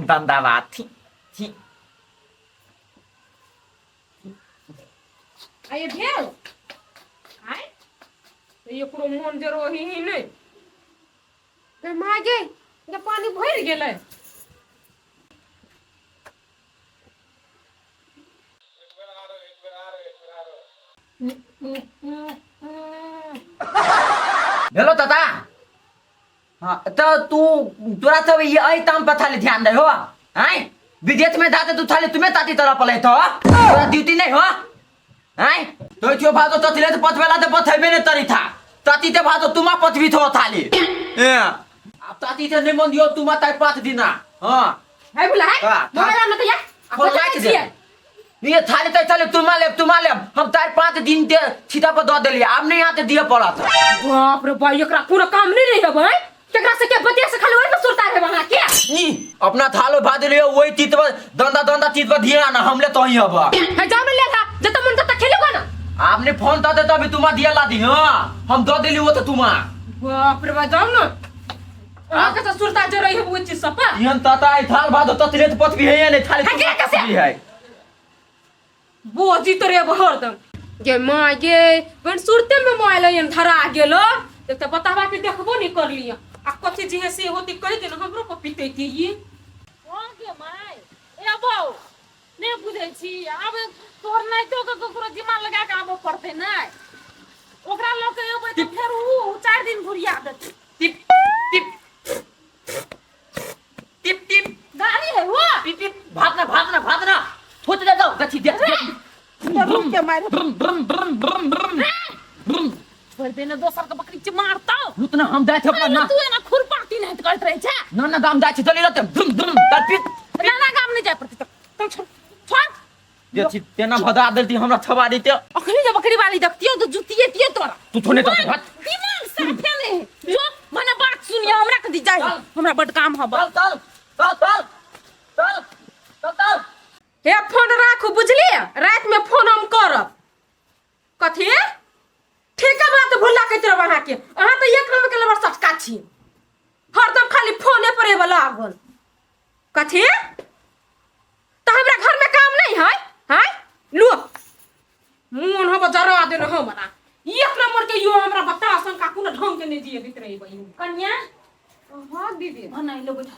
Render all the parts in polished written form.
धंधावा थी थी आये भेल आय तो एकरो मन जरो ही नहीं ते मागे जे पानी भर गेलै हेलो ताता हाँ तो तू तोरा सब ये आई ताम पर थाली ध्यान दे हो आय विदेश में जाते तू थाली तुम्हें ताती तरह पले तो तोरा ड्यूटी नहीं हो आय तो जो भातो तो थिले तो पथ वेला तो पथ हेबे ने तरी था ताती ते भातो तुमा पथ भी थो थाली अब ताती ते नहीं मन दियो तुमा ताई पाथ दिना हां है बोला है मोबाइल में तो या फोन लाइट दे ये थाली तो चले तुमा ले हम तार 5 दिन दे छिटा पर दो देलिए अब नहीं आते दिए पड़ा था बाप रे भाई एकरा पूरा काम नहीं रही है भाई केकरा से के बतिया से खाली वही में सुरता है बना के नी अपना थालो भाद लियो वही तीत पर दंदा तीत पर दिया ना हमले तो ही अब है जा में ले था जब मन तक खेलेगा ना आपने फोन ता दे तो अभी तुमा दिया ला दी हां हम दो देली वो तो तुमा बाप रे भाई जाओ ना आके तो सुरता जो रही है वो चीज सब यन ताता आई थाल भाद तो तिले तो पथ भी है नहीं थाली कैसे है वो जी तो रे हरदम गे मां गे बन सुरते में मोबाइल यन धरा गेलो एक तो बतावा के देखबो नहीं कर लिया आ कथि जी है से होती कह दे ना हमरो को पीते के ये हां गे माय ए बौ ने बुझै छी अब तोर नै तो ककरो दिमाग लगा के आबो पड़ते नै ओकरा लोग के एबै तो फेर उ 4 दिन घुरिया देते टिप टिप टिप टिप गाड़ी है वो टिप टिप भागना छोड़ दे दो गछि दे रुक के मार ब्रम ब्रम ब्रम ब्रम ब्रम छोड़ देना दोसर के बकरी के मारता उतना हम जाय थे अपना ना तू ना खुरपाती नहीं करत रहे छे ना गाम जाय थे चली रहते ब्रम ब्रम तलपित ना गाम नहीं जाय पड़ती तुम छोड़ जे छी तेना भदा देती हमरा छबा देते अखनी जब बकरी वाली देखती हो तो जुतिए तिए तोरा तू थोने तो हाथ दिमाग साफे नहीं जो मने बात सुनिए हमरा के दी जाय हमरा बड काम हबा चल हे फोन राखू बुझलिए रात में फोन हम करब कथि ठीक है बात भुला के तरह बना के अहां तो एक नंबर के लवर सटका छी हरदम खाली फोने पर वाला लागल कथि तो हमरा घर में काम नहीं है हैं लो मुन हो जरा देना हमरा एक नंबर के यो हमरा बता सन का कोनो ढंग के नहीं दिए बितरे बई कन्या हां दीदी बनाई लो बैठा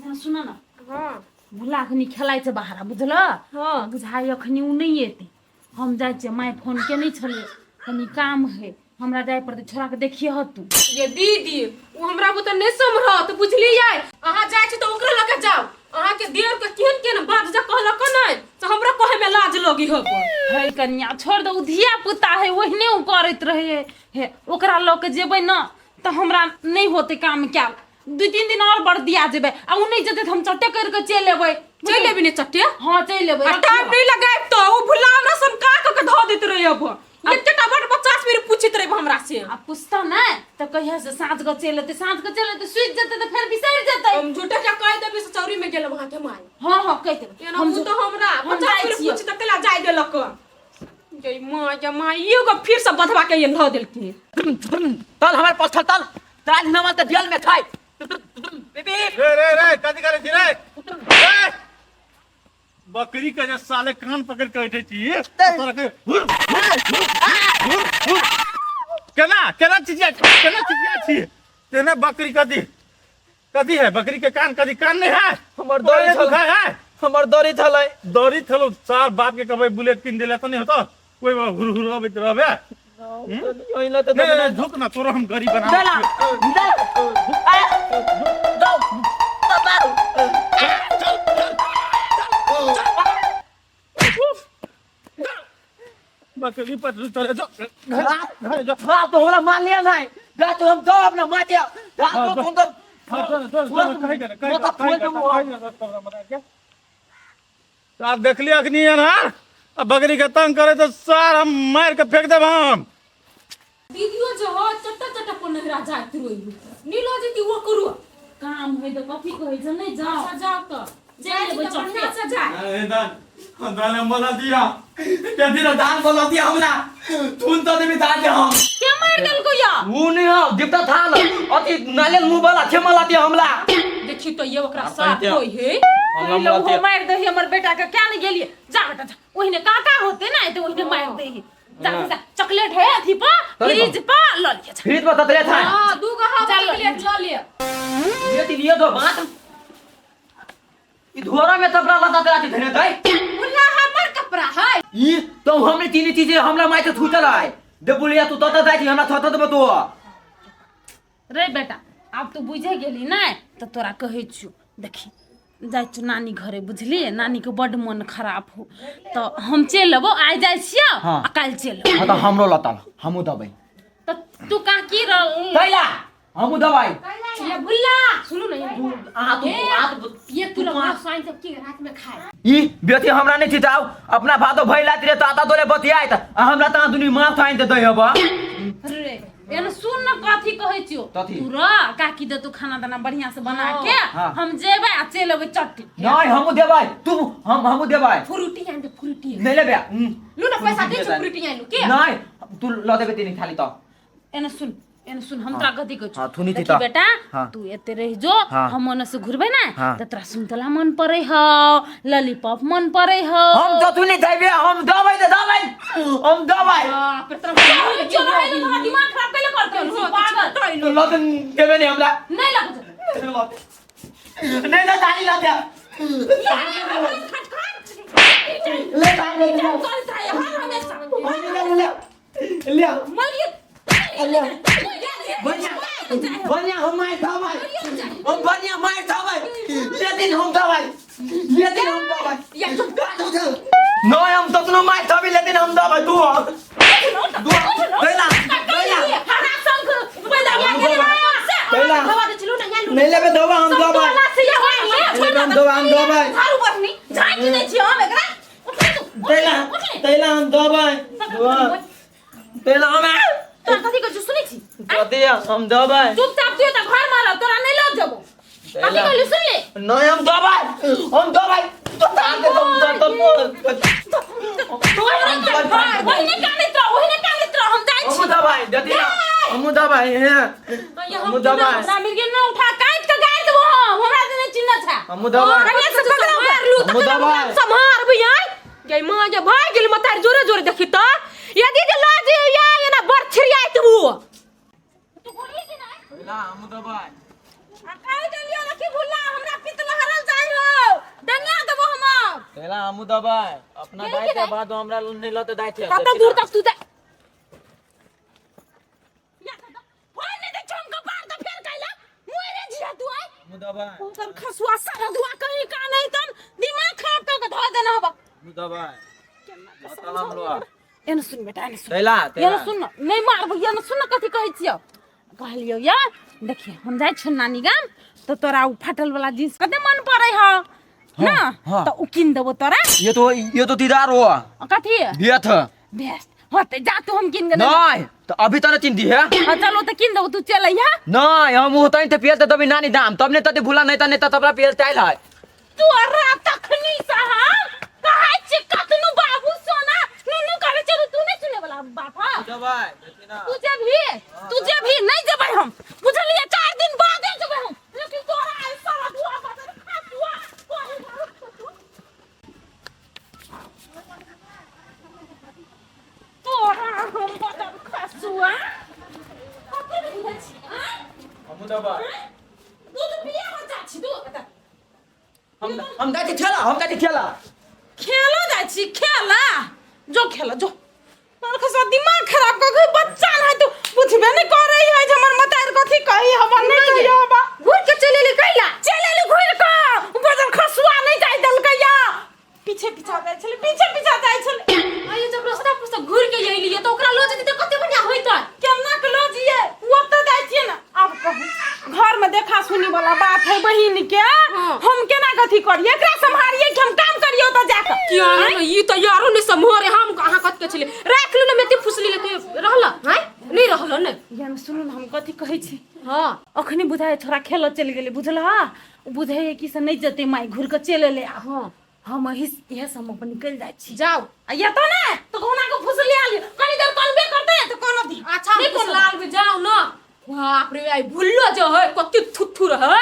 ना सुना ना हां भुला खनी खेलाइ छ बाहर बुझल हां बुझाई अखनी उ नहीं एते हम जाय छ माय फोन के नहीं छले कनी काम है हमरा जाय पड़ते छोरा के देखिए ह तू ये दीदी वो हमरा बुत नहीं समझत बुझलिए अहां जाय छी तो ओकरा लगे जाओ अहां के देर के केन बात जा कहलक नहीं तो हमरा कहे में लाज लगी हो है कन्या छोड़ दो धिया पुता है ओहने उ करत रहे है ओकरा ल के जेबै न तो हमरा नहीं होते काम क्या 2-3 दिन और बढ़ दिया जेबै आ उ नहीं जते हम चट्टे कर के चल लेबै नहीं चट्टे हां चल लेबै टाइम नहीं लगाए तो वो भुला हमरा सब का के धो देत रहे अब एते बड़ 50 मिनट पूछित रहे हमरा से आ पुछता ना तो कहिया से साँझ के चलते सुइत जते तो फिर बिसर जते हम झूठा क्या कह देबे से चौरी में गेल वहां के माय हां कह देबै हम तो हमरा 50 मिनट पूछित तकला जाय देलक जय मां ये को फिर से बधवा के धो देलकी तल हमारे पास तल ताज नमल त जेल में खाई बेबी रे कथि करे छी रे बकरी के जे साले कान पकड़ के बैठे छी तोरा के केना चिचिया छी तेने बकरी कथि है बकरी के कान कथि कान नहीं है हमर दौरी दुखा है हमर दौरी थलो सार बाप के कबे बुलेट किन देला त नहीं होतो कोई हुर अबैत रहबे ओइला त नहीं झुक ना तोरा हम गरीब बना बकरी पर चले जो घर जो हां तो हमरा मान लिया नहीं जा तो हम दो अपना माते रात को सार देख लिया अखनी है ना अब बकरी के तंग करे तो सार हम मार के फेंक देब हम दीदियो जो हो चट्टा को नहरा जात रोई नीलो जी वो करू काम है तो कथि कहै छ नहीं जाओ जाओ तो जाय ले बढ़िया से जाय ए दान बोला दिया के दिन दान बोला दिया हमरा तुन तो देबी दान दे हम के मार देल को या ऊ नहीं हो दिपता था ल अति नालेल मुंह वाला छेमला ते हमला देखी तो ये ओकरा साथ होई है पहिले वो मार दे हमर बेटा के क्या नहीं गेलिए जा बेटा जा ओहिने काका होते ना तो ओहिने मार दे जा जा चॉकलेट है अथी पर फ्रिज पर ल लिया जा फ्रिज पर ततले था हां दू गो हां चॉकलेट ल ले ये ती लिए दो बात ई धोरा में तबला लता तेरा धने दई बुल्ला हमर कपड़ा है ई तो हमने तीन चीजें हमला माय तो छूटल है दे बुलिया तू तत जाई हमरा थत देब तो रे बेटा अब तू बुझे गेली ना तो तोरा कहै छु देखी जाय छु नानी घरे बुझली नानी के बड मन खराब हो तो हम चल लेबो आइ जाय छियो हाँ। आ काल चल लेबो हां तो हमरो लता हमू दबै तो तू का की र कैला हमू दबै ये बुल्ला सुनो ना आ तू ये तू लोग साइन सब की रात में खाए ई बेटी हमरा नहीं थिताओ अपना भातो भइला तिरे तो आता तोले बतियाई त हमरा ता दुनी माफ थाइन ते दई हबा रे एन सुन न कथी कहै छियो कथी? तू र काकी दे तू खाना दाना बढ़िया से बना के हाँ। हम जेबै आ चल लेबै चट्टी नहीं हमू देबै तू हमू देबै फ्रूटी एंड फ्रूटी नहीं लेबे लू ना पैसा दे छु फ्रूटी एंड के नहीं तू ल देबे तीन थाली त एन सुन हम तोरा कथी कहै हाँ, छु थुनी थी देखी त। बेटा हाँ। तू एते रह जो हाँ। हम ओने से घुरबै ना हाँ। त तोरा सुनतला मन परै ह लॉलीपॉप मन परै ह हम तो तू नहीं देबे हम दबै त दबै हम दबै पर तरफ चल रहे न तोरा दिमाग खराब कैले करते हो पागल तू ल देबे नहीं हमरा नहीं लग नहीं ना थाली ला दे ले थाली ले बढ़िया हम मार दबै हम बढ़िया मार दबै लेकिन हम दबै नहीं हम तो तुम मार दबै लेकिन हम दबै तू कैला नहीं लेबे दबै हम दबै हम दबै कैला हम दबै कैला हम कथी हम दबै चुपचाप तू त घर में रह तोरा नहीं लग जबो कथी कहली सुन ले नहीं हम दबै तो तार दे वही ने कानित रह हम जाय छी दबै देती हम दबै हम दबै हमरा मिर्गे न उठा काट के गाड़ देबो हमरा देने चिन्ह छा हम दबै कनिया से पकड़ा मार लू हम दबै संहार भी आई गई मां जे भाई गेल मतार जोरे जोरे देखी त यदि जे लाज या ना बर छिरियाई तू तू बोली कि नहीं ना हम दबै काई दलियो न की भुल्ला हमरा पितल हरल जाय हो डंगा देबो हम कैला हम दबै अपना दाई के बाद हमरा नहीं लते दाई थे कत दूर तक तू जा या त होय ने दे चंग पार त फेर कैला मोरे जिया तू आई हम दबै ओकर खसुआ सारा दुआ कहीं का नहीं तन दिमाग खराब कर के धो देना हबा हम दबै बता हमरो एन सुन बेटा एन सुन कैला एन सुन नहीं मारबो एन सुन कथी कहै छियो कहलियो या देखिए हम जाय छ नानी गाम तो तोरा उ फाटल वाला जींस कते मन पड़ै ह ना हाँ। तो उ किन देबो तोरा ये तो दीदार हो कथी बियत बेस्ट होते जा तू हम किन के नहीं तो अभी तो नहीं चिंती है चलो तो किन देबो तू चल या नहीं हम होता तो पियल तभी नानी दाम तब ने तते भूला नहीं तो तबला पियल चाइल है तोरा तखनी साहब कहै छी कतनु बाबू सोना नुनु करे चलू तू नहीं सुने वाला बात है तुझे भी नहीं जबै हम बुझलिए 4 दिन बाद जबै हम लेकिन तोरा ऐसा दुआ बता दुआ तोरा हम बता खसुआ हम दबा दूध पिया हो जा छी दूध बता हम दाई खेला खेलो जाइ छी खेला जो खेला जो तोर खसा दिमाग खराब कर गई बच्चा है तू बुझबे नहीं कर रही है जे हमर मतार कथी कही हमर नहीं कहियो बा घुर के चले ले कैला चले ले घुर के ऊपर से खसुआ नहीं जाय दल कया पीछे जाय छले आयो जब रास्ता पर से घुर के यही लिए तो ओकरा लो जती तो कते बढ़िया होइत केना के लो जिए वो तो जाय छिए ना अब कहू घर में देखा सुनी वाला बात है बहिन के हम केना कथी करिए एकरा संभालिए कि हम काम करियो तो जाके क्या ई तो यारो ने समोरे हम कहां कत के छले राख लो न मेते फुसली लेके रहला हैं नहीं रहलो ने यान सुनु हम कथी कहै छी हां अखनी बुझाए छोरा खेल चल गेले बुझला बुझाए कि से नहीं जते माई घुर के चले ले हां हम यह सब अपन निकल जाय छी जाओ आ ये तो ना तो कोना को फुसली आली कनी देर कलबे करते तो कोनो दी अच्छा नहीं हम लाल भी जाओ ना बाप रे आई भुल्लो जो है कति थुथुर है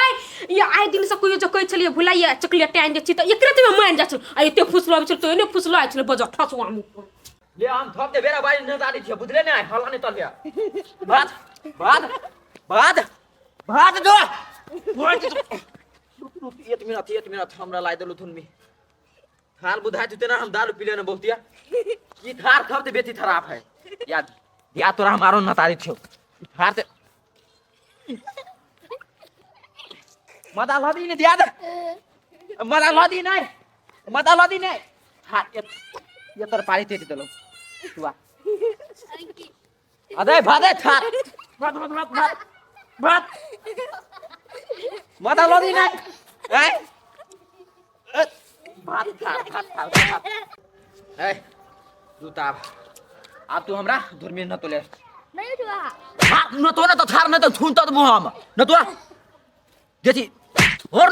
ये आए दिन से कोई जो कह छलिए भुलाइए चॉकलेट आइन जे छी त एकरे ते मान जा छ आ एते फुसलो आबै छ तो एने फुसलो आइ छले बजा ठसवा मु ले हम थप दे बेरा बारी न दादी छ बुझले नै हल्ला नै तलिया भात जो एक मिनट हमरा लाई देलु थुन मी थाल बुधाइ तुते ना हम दारू पीले न बहुतिया ई थार खब ते बेती खराब है या तोरा मारो न तारी छौ थार ते मदा लदी ने दिया दे मदा लदी नै हां ये तर पारी तेती देलो तुआ अरे भादे थार भात मदा लदी नै हैं भात ए दूता अब तू हमरा धर्मी न तोले नहीं हुआ हां न तो ना तो थार न तो छून तो मुहम न तो जेती और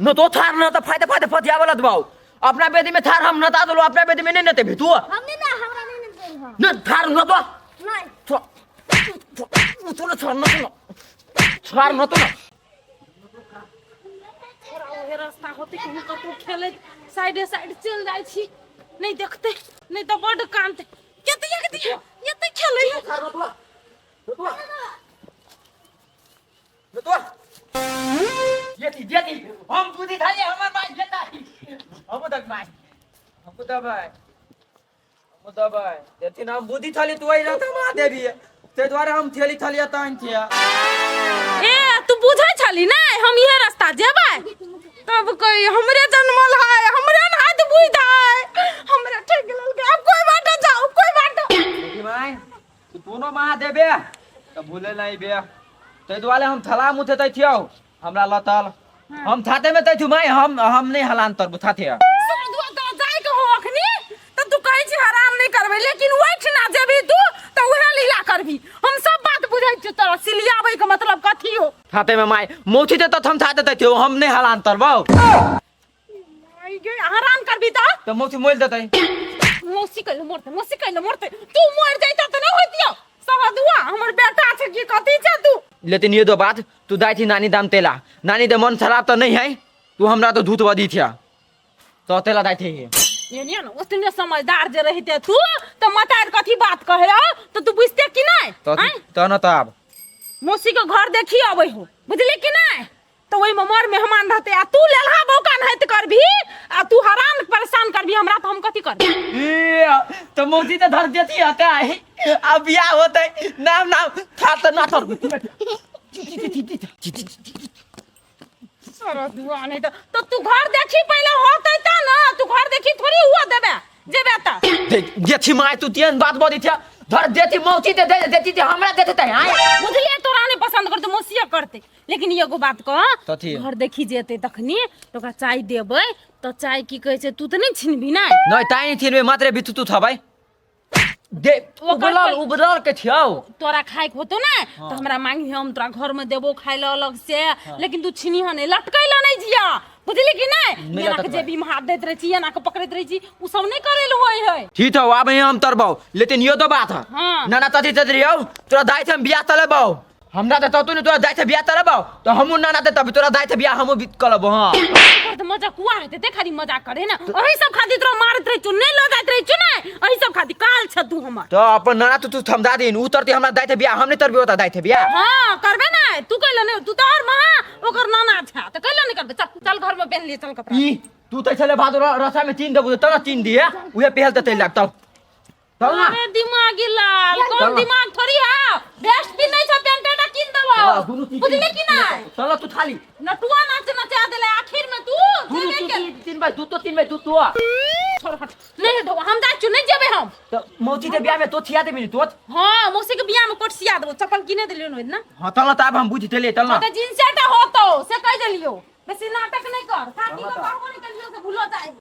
न तो थार न तो फायदा फतिया वाला दबाओ अपना बेदी में थार हम न ता दलो अपना बेदी में नहीं नते भितु हमने ना हमरा नहीं देल हो न थार न तो नहीं तो न थार न तो ओहे रास्ता होते कि कतौ खेले साइड चल जाय छी नहीं देखते नहीं तो बड़ कांते ये खेले थार न तो जेती हम बुद्धि थाली हमर माई जेता हम दबाई जेती ना बुद्धि थाली तू आई रहता मा देबी ते द्वारा हम थेली थाली तान थिया ए तू बुझै छली नै हम इहे रास्ता जेबै तब कोई हमरे जन्मल है हमरे न हाथ बुझाय हमरे ठेक लेल के अब कोई बात जाओ कोई बात देखी माई तू दोनों मा देबे त भूले नहीं बे ते द्वारा हम थला मुथे तै थियो हमरा लतल हम थाते में तै थु माई हम नहीं हलान तर बुथा थे साधुआ तो जाय के हो अखनी त तू कहै छी हराम नहीं करबै लेकिन ओइठ ना जेबी तू त उहे लीला करबी हम सब बात बुझै छी तोरा सिलियाबै के मतलब कथी हो थाते में माई मोची ते हम थाते तै थियो हम नहीं हलान तर बौ आई गे हराम करबी त मोची मोल देतै मौसी कइले मरते तू मर जाइत त नहीं होतियो साधुआ हमर बेटा छै की कथी छै तू लेकिन ये दो बात तू दाई थी नानी दाम तेला नानी दे मन खराब तो नहीं है तू हमरा तो धूत बदी थिया तो तेला दाई थे ये न उतने समझदार जे रहते तू तो मतार कथी बात कहे तो तू बुझते कि नहीं तो न तो अब मौसी के घर देखी अबै हो बुझली कि नहीं तो वही में मर मेहमान रहते आ तू लेलहा बौका नहीं करबी आ तू हरान परेशान करबी हमरा तो हम कथी करबी तो मोती तो धर देती आता है अब बियाह होते नाम था तो ना थर अरे दुआ नहीं तो तू घर देखी पहले होते त ना तू घर देखी थोड़ी हुआ देबे जेबे त जेथी माय तू तीन बात बोली थी धर देती मौसी ते देती थी हमरा देते त हां बुझलिए तोरा नहीं पसंद करते मौसिया करते लेकिन एगो बात कह कथी? घर देखी जेते तखनी तो का चाय देबै तो चाय की कहै छै तू त नहीं छिनबी ना नहीं ताई छिनबे मात्रे बितु तू थबै दे उबरल के छियौ तोरा खाए के होतो ना तो हमरा मांगी हम तोरा घर में देबो खाए ल अलग से लेकिन तू छिनी हने लटकैला नहीं जिया बुझली कि नहीं एना के जेबी में हाथ देत रही छी एना के पकड़त रही छी उ सब नहीं करेल होय है ठीक है अब हम तरबौ लेकिन यो तो बात है हाँ। नाना तथी तदरियौ तोरा दाई थे बियाह तलेबौ हमरा त तू ने तोरा दाई थे बियाह तलेबौ तो हमु नाना ते तब तोरा दाई थे बियाह हमु बीत करबौ हां तो मजाक कुआ रहते ते खाली मजाक करे ना ओही सब खातिर तोरा मारत रही चुन नहीं ल जात रही चुन ओही सब खातिर काल छ तू हमर तो अपन नाना तू थमदा दिन उतरती हमरा दाई थे बियाह हम नहीं तरबौ त दाई थे बियाह हां करबे ना तू कहले नहीं तू तो और महा ओकर नाना छ त कहले नहीं करबे चल घर में पहन लिए चल कपड़ा ई तू त चले भादो रसा में तीन देबो त तीन दिए उहे पहल त तै लागतौ चल ना अरे दिमागी लाल कौन दिमाग थोड़ी है बेस्ट भी नहीं छ पेंटेटा किन देबो बुझली कि नहीं चल तू थाली नटुआ नाच नचा देले आखिर में तू जेबे के तीन बार दू तो छोड़ हट नहीं ढो हम जा चु नहीं जेबे हम तो मौसी के बियाह में तो थिया दे मिनी तो हां मौसी के बियाह में कोट सिया देबो चप्पल किने देलियो न ना हां तल त अब हम बुझी देले तल ना तो जींस सेटा हो तो से कह देलियो बेसी नाटक नहीं कर खाती का बाबू निकलियो से भूलो जाए